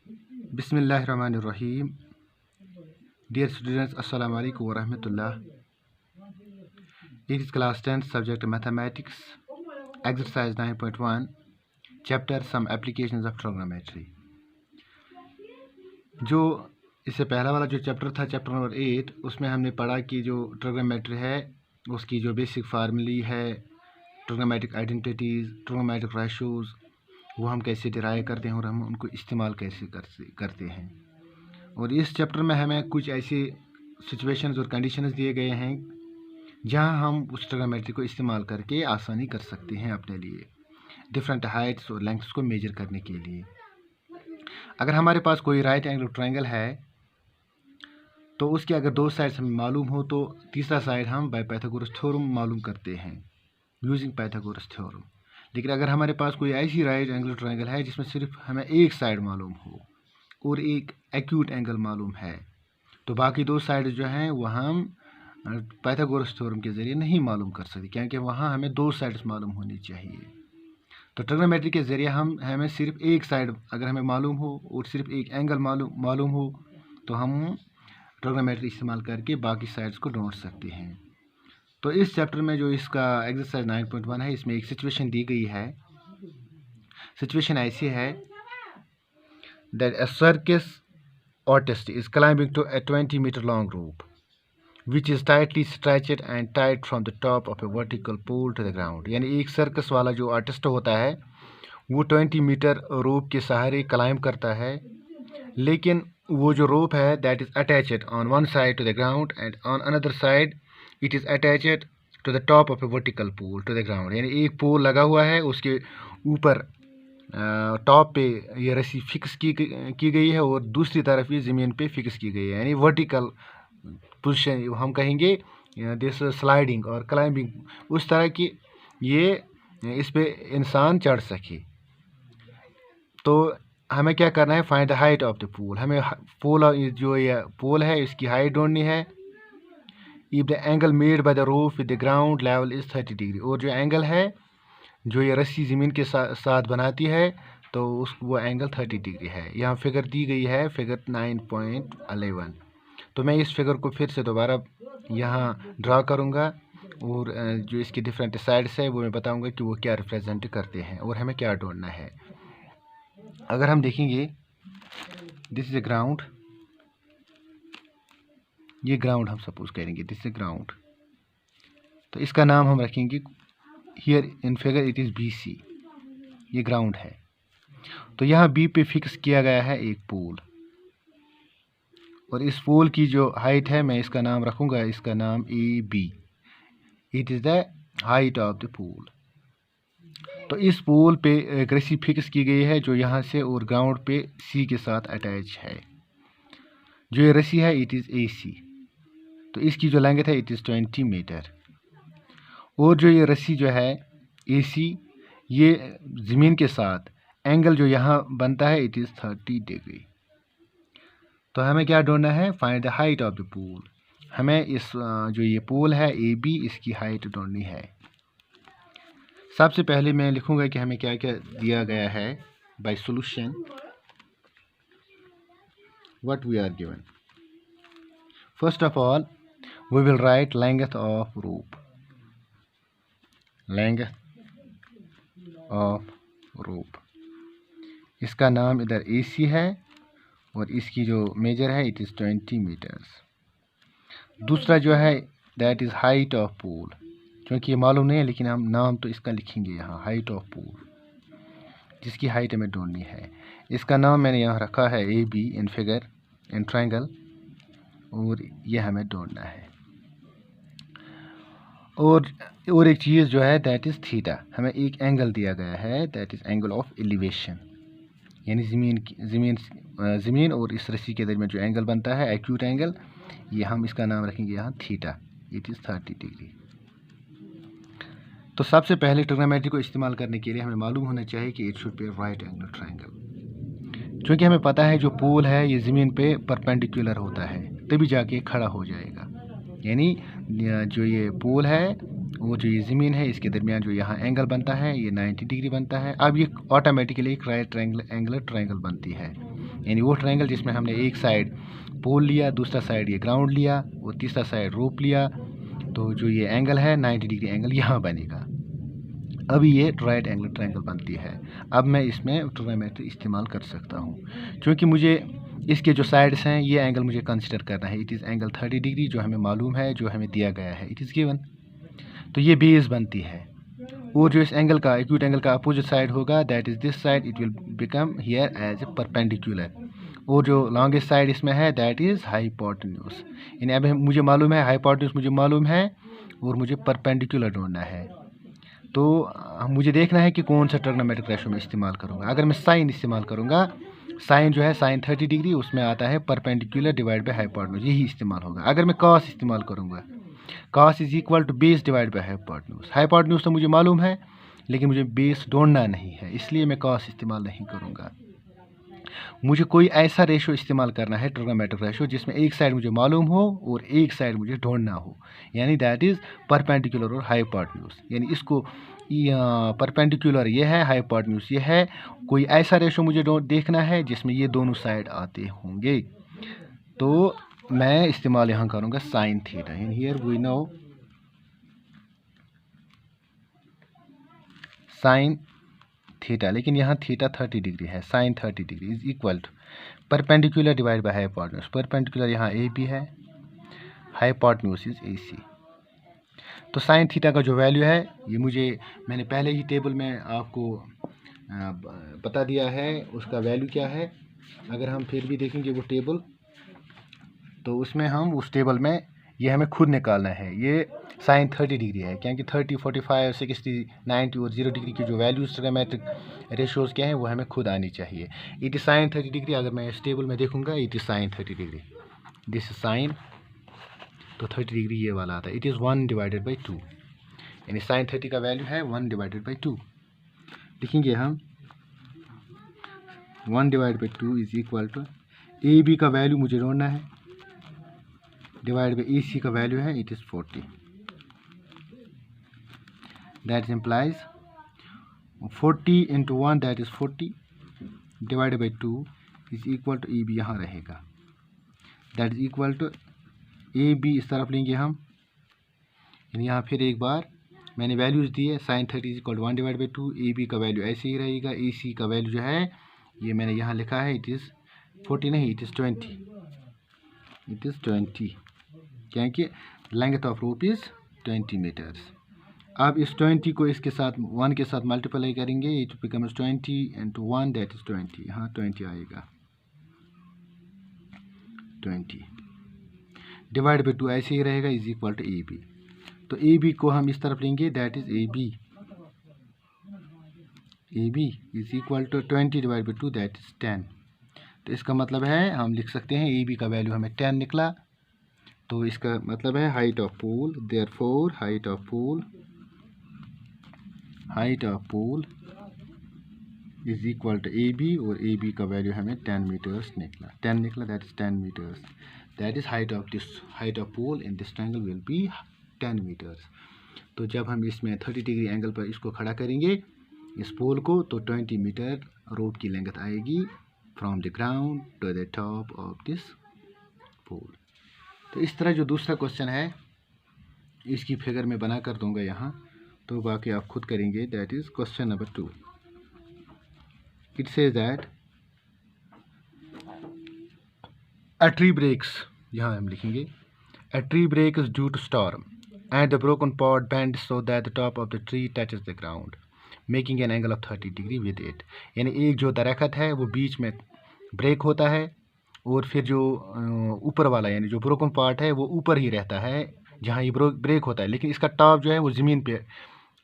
बिस्मिल्लाहिर्रहमानिर्रहीम। Dear students, Assalamu alaikum wa rahmatullah. It is class 10 subject mathematics, exercise 9.1, chapter some applications of trigonometry. जो इससे पहला वाला जो चैप्टर था, चैप्टर नंबर 8, उसमें हमने पढ़ा कि जो ट्रिग्नोमेट्री है उसकी जो बेसिक फार्मूली है, ट्रिग्नोमेट्रिक आइडेंटिटीज़, ट्रिग्नोमेट्रिक रेशोज़, वो हम कैसे डिराइव करते हैं और हम उनको इस्तेमाल कैसे करते हैं। और इस चैप्टर में हमें कुछ ऐसे सिचुएशंस और कंडीशंस दिए गए हैं जहां हम उस ट्रिग्नोमेट्री को इस्तेमाल करके आसानी कर सकते हैं अपने लिए डिफरेंट हाइट्स और लेंथ्स को मेजर करने के लिए। अगर हमारे पास कोई राइट एंगल ट्रायंगल है तो उसके अगर दो साइड्स हमें मालूम हो तो तीसरा साइड हम बाय पाइथागोरस थ्योरम मालूम करते हैं यूजिंग पाइथागोरस थ्योरम। लेकिन अगर हमारे पास कोई ऐसी राइट एंगल ट्रायंगल है जिसमें सिर्फ हमें एक साइड मालूम हो और एक एक्यूट एंगल मालूम है तो बाकी दो साइड जो हैं वह हम पाइथागोरस थ्योरम के ज़रिए नहीं मालूम कर सकते, क्योंकि वहाँ हमें दो साइड्स मालूम होनी चाहिए। तो ट्रिग्नोमेट्री के ज़रिए हमें सिर्फ एक साइड अगर हमें मालूम हो और सिर्फ एक एंगल मालूम हो तो हम ट्रिग्नोमेट्री इस्तेमाल करके बाकी साइड्स को ढूंढ सकते हैं। तो इस चैप्टर में जो इसका एक्सरसाइज 9.1 है, इसमें एक सिचुएशन दी गई है। सिचुएशन ऐसी है that a circus artist is climbing to a 20-meter long rope which is tightly stretched and tied from the top of a vertical pole to the ground। यानी एक सर्कस वाला जो आर्टिस्ट होता है वो 20 मीटर रोप के सहारे climb करता है, लेकिन वो जो रोप है that is attached on one side to the ground and on another side it is attached to the top of a vertical pole to the ground. यानी एक पोल लगा हुआ है, उसके ऊपर टॉप पे ये रस्सी फिक्स की गई है और दूसरी तरफ ये ज़मीन पे फिक्स की गई है। यानी वर्टिकल पोजीशन हम कहेंगे दिस स्लाइडिंग और क्लाइंबिंग, उस तरह की ये इस पे इंसान चढ़ सके। तो हमें क्या करना है, find the height of the pole. हमें पोल जो ये पोल है इसकी हाइट ढूंढनी है। If the angle made by the rope with the ground level is 30 degree, और जो एंगल है जो ये रस्सी ज़मीन के साथ बनाती है तो वो एंगल 30 डिग्री है। यहाँ फिगर दी गई है, फिगर 9.11। तो मैं इस फिगर को फिर से दोबारा यहाँ ड्रा करूँगा और जो इसकी डिफरेंट साइड्स है वो मैं बताऊँगा कि वो क्या रिप्रेजेंट करते हैं और हमें क्या ढूंढना है। अगर हम देखेंगे दिस इज़ ए ग्राउंड, ये ग्राउंड हम सपोज करेंगे दिस इज़ ग्राउंड, तो इसका नाम हम रखेंगे here in figure it is BC। ये ग्राउंड है, तो यहाँ B पे फिक्स किया गया है एक पोल और इस पोल की जो हाइट है मैं इसका नाम रखूँगा, इसका नाम AB। It is the height of the pole. तो इस पोल पे एक रस्सी फिक्स की गई है जो यहाँ से और ग्राउंड पे C के साथ अटैच है। जो ये रस्सी है इट इज़ AC, तो इसकी जो लेंथ है इट इज़ 20 मीटर। और जो ये रस्सी जो है AC, ये ज़मीन के साथ एंगल जो यहाँ बनता है इट इज़ 30 डिग्री। तो हमें क्या ढूंढना है, find the height of the pole. हमें इस जो ये पोल है AB, इसकी हाइट ढूंढनी है। सबसे पहले मैं लिखूँगा कि हमें क्या क्या दिया गया है by solution what we are given. First of all we will write length of rope, length of rope, इसका नाम इधर AC है और इसकी जो मेजर है इट इज़ 20 मीटर्स। दूसरा जो है दैट इज़ हाइट ऑफ पोल, क्योंकि ये मालूम नहीं है लेकिन हम नाम तो इसका लिखेंगे यहाँ हाइट ऑफ पोल, जिसकी हाइट हमें ढूंढनी है। इसका नाम मैंने यहाँ रखा है AB in figure in triangle, और ये हमें ढूंढना है। और एक चीज़ जो है दैट इज़ थीटा। हमें एक एंगल दिया गया है that is angle of elevation, यानी ज़मीन और इस रस्सी के दरमियान जो एंगल बनता है एक्यूट एंगल, ये हम इसका नाम रखेंगे यहाँ थीटा। It is 30 degree. तो सबसे पहले ट्रिग्नोमेट्री को इस्तेमाल करने के लिए हमें मालूम होना चाहिए कि it should be right angle triangle, क्योंकि हमें पता है जो पोल है ये ज़मीन पे परपेंडिकुलर होता है तभी जाके खड़ा हो जाएगा। यानी जो ये पोल है वो जो ये ज़मीन है इसके दरमियान जो यहाँ एंगल बनता है ये 90 डिग्री बनता है। अब ये ऑटोमेटिकली एक राइट एंगल ट्रायंगल बनती है, यानी वो ट्रायंगल जिसमें हमने एक साइड पोल लिया, दूसरा साइड ये ग्राउंड लिया और तीसरा साइड रोप लिया, तो जो ये एंगल है 90 डिग्री एंगल यहाँ बनेगा। अभी ये राइट एंगल ट्रायंगल बनती है। अब मैं इसमें ट्रिग्नोमेट्री इस्तेमाल कर सकता हूँ, क्योंकि मुझे इसके जो साइड्स हैं ये एंगल मुझे कंसिडर करना है। इट इज़ एंगल 30 डिग्री जो हमें मालूम है, जो हमें दिया गया है, इट इज़ गिवन। तो ये बेस बनती है, और जो इस एंगल का एक्यूट एंगल का अपोजिट साइड होगा that is this side, it will become here as a perpendicular, और जो लॉन्गेस्ट साइड इसमें है दैट इज़ हाइपोटेन्यूज। यानी अब मुझे मालूम है हाइपोटेन्यूज मुझे मालूम है और मुझे परपेंडिकुलर ढूंढना है। तो मुझे देखना है कि कौन सा ट्रिग्नोमेट्रिक रेशो में इस्तेमाल करूँगा। अगर मैं साइन इस्तेमाल करूँगा, साइन जो है साइन 30 डिग्री, उसमें आता है परपेंडिकुलर डिवाइड बाय हाइपोटेन्यूज, यही इस्तेमाल होगा। अगर मैं कॉस इस्तेमाल करूँगा, cos is equal to base divide by hypotenuse. Hypotenuse तो मुझे मालूम है लेकिन मुझे बेस ढूंढना नहीं है, इसलिए मैं कॉस इस्तेमाल नहीं करूँगा। मुझे कोई ऐसा रेशो इस्तेमाल करना है ट्रिग्नोमेट्रिक रेशो जिसमें एक साइड मुझे मालूम हो और एक साइड मुझे ढूंढना हो, यानी दैट इज़ परपेंडिकुलर और हाइपोटेन्यूज। यानी इसको परपेंडिकुलर ये है, हाइपोटेन्यूज ये है। कोई ऐसा रेशो मुझे देखना है जिसमें ये दोनों साइड आते होंगे, तो मैं इस्तेमाल यहाँ करूँगा sine theta. In here we know sine theta, लेकिन यहाँ थीटा 30 डिग्री है। Sine 30 degree is equal to perpendicular divide by hypotenuse. Perpendicular यहाँ ए बी है, हाइपोटेन्यूज इज ए सी। तो साइन थीटा का जो वैल्यू है ये मैंने पहले ही टेबल में आपको बता दिया है उसका वैल्यू क्या है। अगर हम फिर भी देखेंगे वो टेबल, तो उसमें हम उस टेबल में ये हमें खुद निकालना है। ये साइन 30 डिग्री है, क्योंकि 30, 45, 60, 90 और 0 डिग्री की जो वैल्यूज ट्रिग्नोमेट्रिक रेशोज़ क्या हैं वो हमें खुद आनी चाहिए। It is sine 30 degree. अगर मैं इस टेबल में देखूंगा it is sine 30 degree, this is sine, तो 30 डिग्री ये वाला आता है। इट इज़ 1 डिवाइडेड बाई 2, यानी साइन 30 का वैल्यू है 1 डिवाइडेड बाई 2। लिखेंगे हम 1 divide by 2 is equal to A B का वैल्यू मुझे ढूंढना है, डिवाइड बाई ए सी का वैल्यू है it is 40। That implies 40 into 1 that is 40 divided by 2 is equal to A B यहाँ रहेगा, that is equal to A B इस तरफ लेंगे हम। यानी यहाँ फिर एक बार मैंने वैल्यूज़ दी है, sine 30 is equal to 1 divide by 2, A B का वैल्यू ऐसे ही रहेगा। ए सी का वैल्यू जो है ये मैंने यहाँ लिखा है, इट इज़ 40 नहीं, इट इज़ 20, इट इज़ 20, क्योंकि length of rope is 20 metres. अब इस 20 को इसके साथ 1 के साथ मल्टीप्लाई करेंगे, it becomes 20 into 1 that is 20, यहाँ 20 आएगा, 20 डिवाइड बाई 2 ऐसे ही रहेगा, is equal to A B. तो ए बी को हम इस तरफ लेंगे, that is A B is equal to 20 divide by 2 that is 10। तो इसका मतलब है हम लिख सकते हैं ए बी का वैल्यू हमें 10 निकला, तो इसका मतलब है height of pole, therefore height of pole is equal to A B, और ए बी का वैल्यू हमें 10 मीटर्स निकला, 10 निकला, that is 10 metres. That is height of pole in this triangle will be 10 metres. तो जब हम इसमें 30 डिग्री एंगल पर इसको खड़ा करेंगे इस पोल को, तो 20 मीटर रोप की लेंथ आएगी from the ground to the top of this pole. तो इस तरह जो दूसरा क्वेश्चन है इसकी फिगर में बना कर दूंगा यहाँ, तो बाकी आप खुद करेंगे। That is question number 2। It says that a tree breaks, यहाँ हम लिखेंगे a tree break is due to storm and the broken part bends so that the top of the tree touches the ground, making an angle of 30 degree with it। यानी एक जो दरख्त है वो बीच में ब्रेक होता है और फिर जो ऊपर वाला यानी जो ब्रोकन पार्ट है वो ऊपर ही रहता है जहाँ ये ब्रेक होता है, लेकिन इसका टॉप जो है वो ज़मीन पे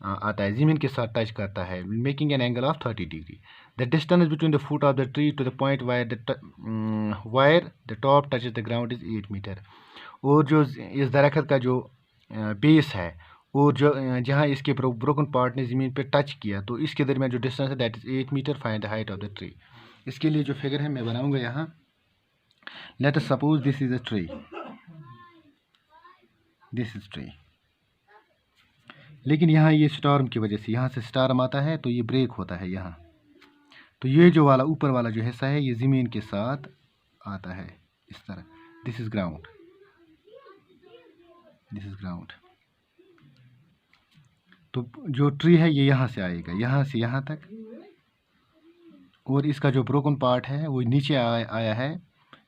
आता है, ज़मीन के साथ टच करता है, making an angle of 30 degree. The distance between the foot of the tree to the point where the top touches the ground is 8 metre. और जो इस दरख्त का जो बेस है और जो जहाँ इसके ब्रोकन पार्ट ने ज़मीन पे टच किया, तो इसके दरमियान जो डिस्टेंस है that is 8 metre. Find the height of the tree. इसके लिए जो फिगर है मैं बनाऊंगा यहाँ। Let us suppose this is a tree, this is tree. लेकिन यहाँ ये स्टॉर्म की वजह से यहाँ से स्टॉर्म आता है तो ये ब्रेक होता है यहाँ। तो ये जो वाला ऊपर वाला जो हिस्सा है ये ज़मीन के साथ आता है इस तरह। This is ground, this is ground. तो जो ट्री है ये यहाँ से आएगा, यहाँ से यहाँ तक, और इसका जो ब्रोकन पार्ट है वो नीचे आया है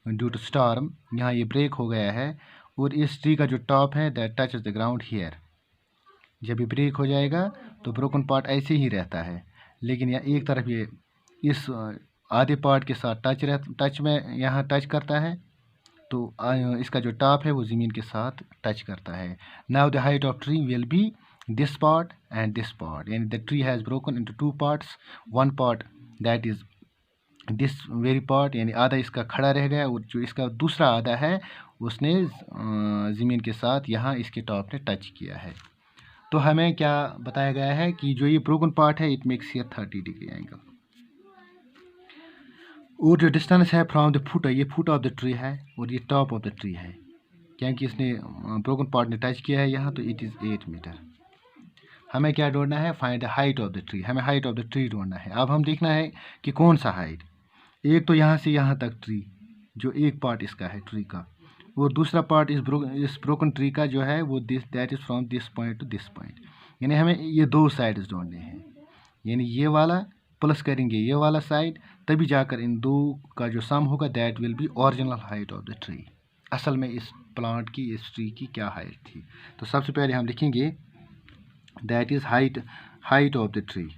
ड्यू टू स्टॉर्म। यहाँ ये ब्रेक हो गया है और इस ट्री का जो टॉप है that touches the ground here. जब ये ब्रेक हो जाएगा तो ब्रोकन पार्ट ऐसे ही रहता है, लेकिन यहाँ एक तरफ ये इस आधे पार्ट के साथ टच में यहाँ टच करता है, तो इसका जो टॉप है वो ज़मीन के साथ टच करता है। Now the height of tree will be this part and this part, यानी the tree has broken into two parts. One part that is this very part, यानी आधा इसका खड़ा रह गया, और जो इसका दूसरा आधा है उसने ज़मीन के साथ यहाँ इसके टॉप ने टच किया है। तो हमें क्या बताया गया है कि जो ये ब्रोकन पार्ट है it makes here 30 degree angle. और जो डिस्टेंस है फ्रॉम द फुट, ये फुट ऑफ द ट्री है और ये टॉप ऑफ द ट्री है, क्योंकि इसने ब्रोकन पार्ट ने टच किया है यहाँ, तो इट इज़ 8 मीटर। हमें क्या ढूंढना है? Find the height of the tree. हमें हाइट ऑफ द ट्री ढूंढना है। अब हम देखना है कि कौन सा हाइट। एक तो यहाँ से यहाँ तक ट्री, जो एक पार्ट इसका है ट्री का, और दूसरा पार्ट इस ब्रोकन ट्री का जो है वो that is from this point two this point. यानी हमें ये दो साइड्स ढूंढने हैं, यानी ये वाला प्लस करेंगे ये वाला साइड, तभी जाकर इन दो का जो सम होगा that will B original height of the tree. असल में इस प्लांट की, इस ट्री की क्या हाइट थी। तो सबसे पहले हम लिखेंगे that is height of the tree,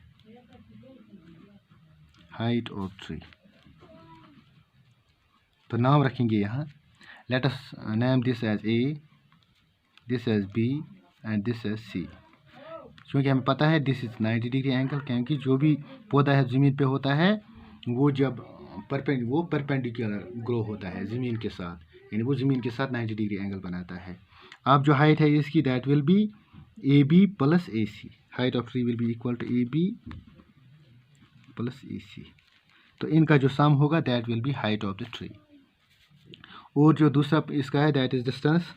height of tree. तो नाम रखेंगे यहाँ, let us name this edge A, this edge B and this edge C. क्योंकि हमें पता है दिस इज़ 90 डिग्री एंगल, क्योंकि जो भी पौधा है ज़मीन पे होता है वो जब परपेंडिकुलर ग्रो होता है ज़मीन के साथ, यानी वो ज़मीन के साथ 90 डिग्री एंगल बनाता है। अब जो हाइट है इसकी that will be A B plus A C. Height of tree will be equal to A B plus A C. तो इनका जो सम होगा that will be height of the tree. और जो दूसरा इसका है दैट इज़ डिस्टेंस,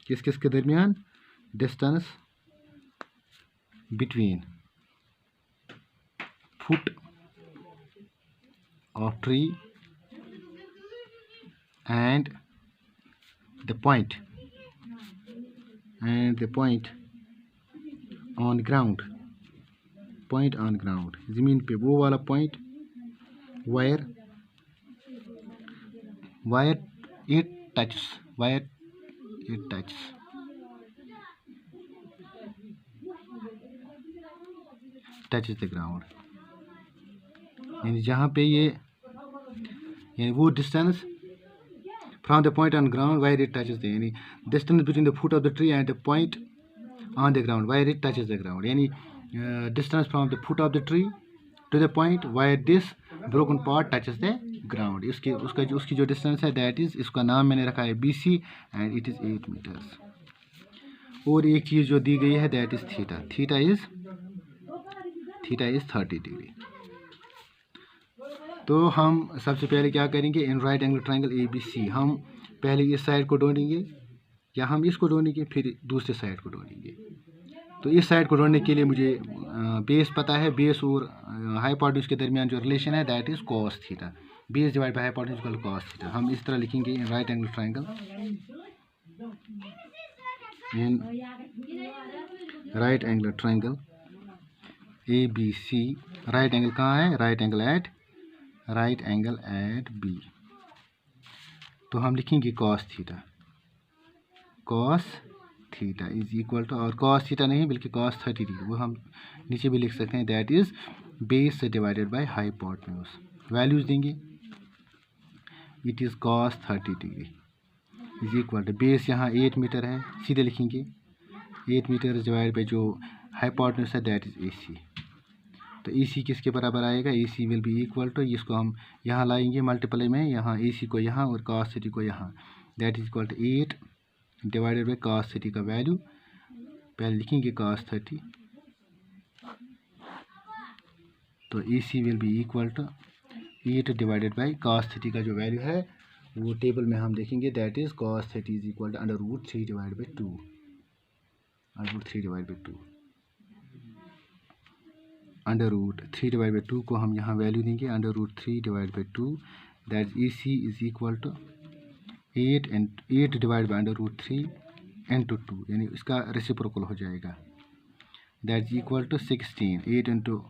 किस किस के दरमियान? Distance between foot of tree and the point on ground, point on ground, ज़मीन पे वो वाला point wire it touches, where it touches। touches the ground, यानी जहाँ पे ये, यानी वो distance from the point on ground where it touches the, यानी distance between the foot of the tree and the point on the ground where it touches the ground, यानी distance from the foot of the tree to the point where this broken part touches the ground. उसकी जो distance है that is, इसका नाम मैंने रखा है BC and it is 8 metres. और एक चीज़ जो दी गई है that is theta. Theta is 30 degree. तो हम सबसे पहले क्या करेंगे? In right angle triangle ABC हम पहले इस साइड को ढूंढेंगे, या हम इसको ढूंढेंगे फिर दूसरे साइड को ढूंढेंगे। तो इस साइड को ढूंढने के लिए मुझे बेस पता है, बेस और हाइपोटेन्यूज के दरमियान जो रिलेशन है that is cos theta. Base divide by hypotenuse equal cos theta. हम इस तरह लिखेंगे in right angle triangle, in right angle triangle ABC। Right angle कहाँ है? Right angle at B। तो हम लिखेंगे cos theta is equal to, और cos थीटा नहीं बल्कि cos 30 डिग्री, वो हम नीचे भी लिख सकते हैं दैट इज़ बेस से डिवाइडेड बाय हाइपोटेन्यूज। वैल्यूज़ देंगे, it is cos 30 degree is equal to, base यहाँ 8 मीटर है, सीधे लिखेंगे 8 मीटर डिवाइड बाय जो हाइपोटेन्यूज है दैट इज़ AC। तो AC किसके बराबर आएगा? AC will be equal to, इसको हम यहाँ लाएंगे मल्टीप्लाई में, यहाँ AC को यहाँ और cos 30 को यहाँ, that is equal to 8 divided by cos 30 का वैल्यू पहले लिखेंगे cos 30। तो AC will be equal to 8 divided by cos 30 का जो वैल्यू है वो टेबल में हम देखेंगे that is cos 30 is equal to √3 divide by 2, √3 divide by 2। √3/2 को हम यहाँ वैल्यू देंगे √3/2, that AC is equal to 8 divide by √3 into 2, यानी इसका रेसिप्रोकल हो जाएगा, that is equal to 16। 8 into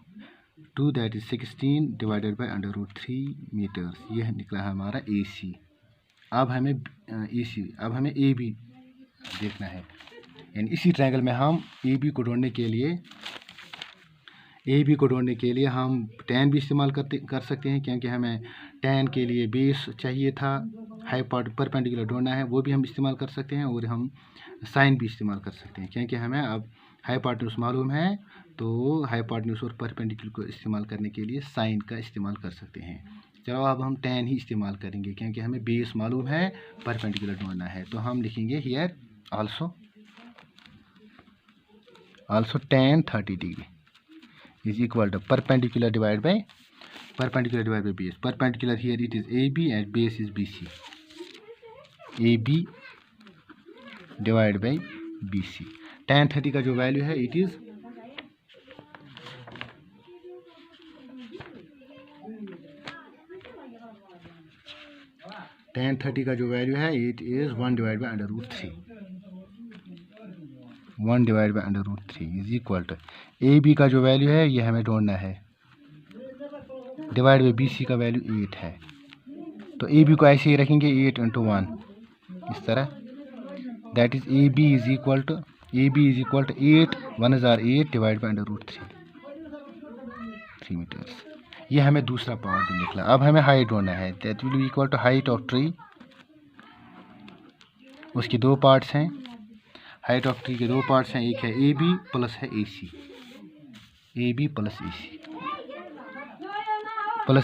2 that is 16 divided by √3 metres. यह निकला हमारा AC। अब हमें AB देखना है, यानी इसी ट्रायंगल में हम AB को ढूंढने के लिए हम tan भी इस्तेमाल कर सकते हैं, क्योंकि हमें tan के लिए बेस चाहिए था, परपेंडिकुलर ढूंढना है, वो भी हम इस्तेमाल कर सकते हैं, और हम साइन भी इस्तेमाल कर सकते हैं, क्योंकि हमें अब हाइपोटेन्यूज मालूम है, तो हाइपोटेन्यूज और परपेंडिकुलर को इस्तेमाल करने के लिए साइन का इस्तेमाल कर सकते हैं। चलो अब हम tan ही इस्तेमाल करेंगे, क्योंकि हमें बेस मालूम है, परपेंडिकुलर ढूंढना है, तो हम लिखेंगे here also tan 30 degree is equal to perpendicular divided by base. Perpendicular here it is AB and base is BC. AB divided by BC. tan 30 का जो वैल्यू है it is tan 30 का जो वैल्यू है it is 1 divided by √3. 1 divide by √3 is equal to AB का जो value है ये हमें ढूंढना है, डिवाइड बाई BC का वैल्यू 8 है, तो AB को ऐसे ही रखेंगे 8 इंटू 1 इस तरह, that is AB is equal to 8 1 जार 8 डिवाइड बाई √3 मीटर्स। ये हमें दूसरा पार्ट भी निकला। अब हमें हाइट ढूंढना है, that will be equal to height of tree. उसके दो पार्ट्स हैं, हाइट ऑफ ट्री के दो पार्ट्स हैं, एक है AB प्लस है AC, AB plus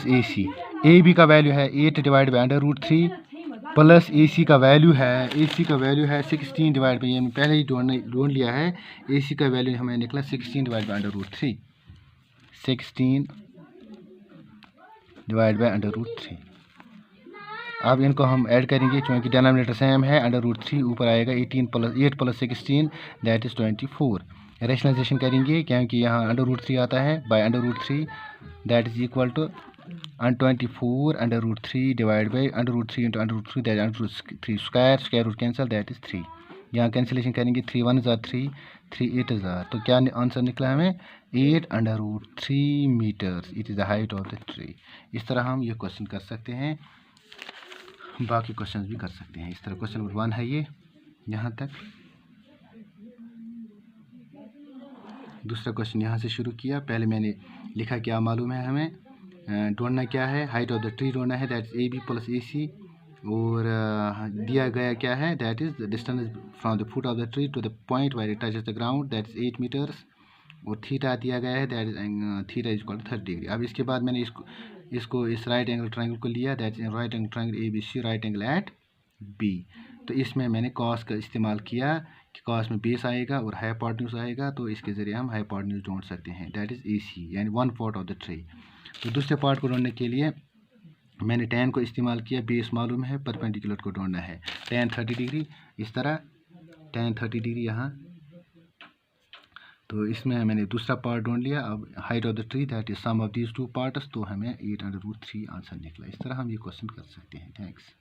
AC। AB का वैल्यू है 8 डिवाइड बाई √3 प्लस AC का वैल्यू है 16 डिवाइड बाई, हमने पहले ही ढूंढ लिया है, AC का वैल्यू हमें निकला 16 डिवाइड बाई √3, 16 डिवाइड बाई √3। अब इनको हम ऐड करेंगे, क्योंकि डिनोमिनेटर सेम है, √3 ऊपर आएगा 8 प्लस 16 दैट इज़ 24। रेशनलाइजेशन करेंगे, क्योंकि यहाँ √3 आता है, by √3 that is equal to 24 √3 divide by √3 into √3 that √3 square root cancel that is 3। यहाँ कैंसिलेशन करेंगे, 3 1 जार 3 3 8 जार, तो क्या आंसर निकला हमें 8 √3 metres, it is the height of the tree. इस तरह हम ये क्वेश्चन कर सकते हैं, बाकी क्वेश्चंस भी कर सकते हैं। इस तरह क्वेश्चन नंबर 1 है ये यहाँ तक। दूसरा क्वेश्चन यहाँ से शुरू किया, पहले मैंने लिखा क्या मालूम है हमें, ढूंढना क्या है, हाइट ऑफ द ट्री ढूंढना है, that is AB plus AC, और दिया गया क्या है, that is the distance from the foot of the tree to the point where it touches the ground, that is 8 metres, और थीटा दिया गया है, that is theta is equal to 30 degree. अब इसके बाद मैंने इस राइट एंगल ट्रायंगल को लिया, that is right angle triangle ABC, right angle at B, तो इसमें मैंने कॉस का इस्तेमाल किया कि कॉस में बेस आएगा और हाइपोटेन्यूज आएगा, तो इसके ज़रिए हम हाइपोटेन्यूज ढूंढ सकते हैं, दैट इज AC यानी 1/4 ऑफ द ट्री। तो दूसरे पार्ट को ढूंढने के लिए मैंने tan को इस्तेमाल किया, बेस मालूम है, परपेंडिकुलर को ढूंढना है, tan 30 डिग्री, इस तरह tan 30 डिग्री यहाँ, तो इसमें मैंने दूसरा पार्ट ढूंढ लिया। अब height of the tree that is sum of these two parts, तो हमें 8 √3 आंसर निकला। इस तरह हम ये क्वेश्चन कर सकते हैं। थैंक्स।